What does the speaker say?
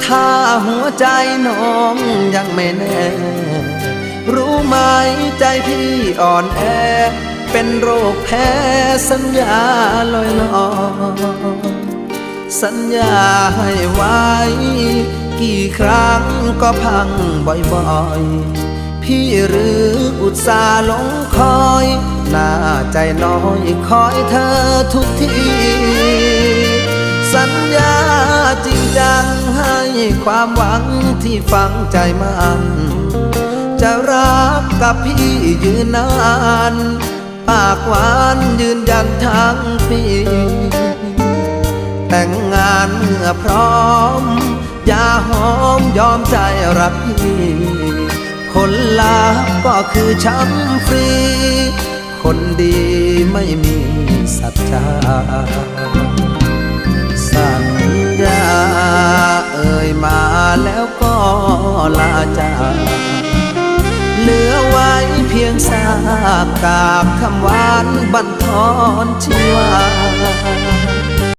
ถ้าหัวใจน้องยังไม่แน่รู้ไหมใจพี่อ่อนแอเป็นโรคแพ้สัญญาลอยลอยสัญญาให้ไว้กี่ครั้งก็พังบ่อยๆพี่หรืออุตส่าห์หลงคอยหน้าใจน้อยคอยเธอทุกทีสัญญาจริงจังให้ความหวังที่ฝังใจมันจะรักกับพี่ยืนนานปากหวานยืนยันทั้งปีแต่งงานเมื่อพร้อมอย่าหอมยอมใจรักพี่ผลลัพธ์ก็คือช้ำฟรีคนดีไม่มีสัจจาสัญญาเอ่ยมาแล้วก็ลาจากเหลือไว้เพียงซากกากคำหวานบั่นทอนชีวา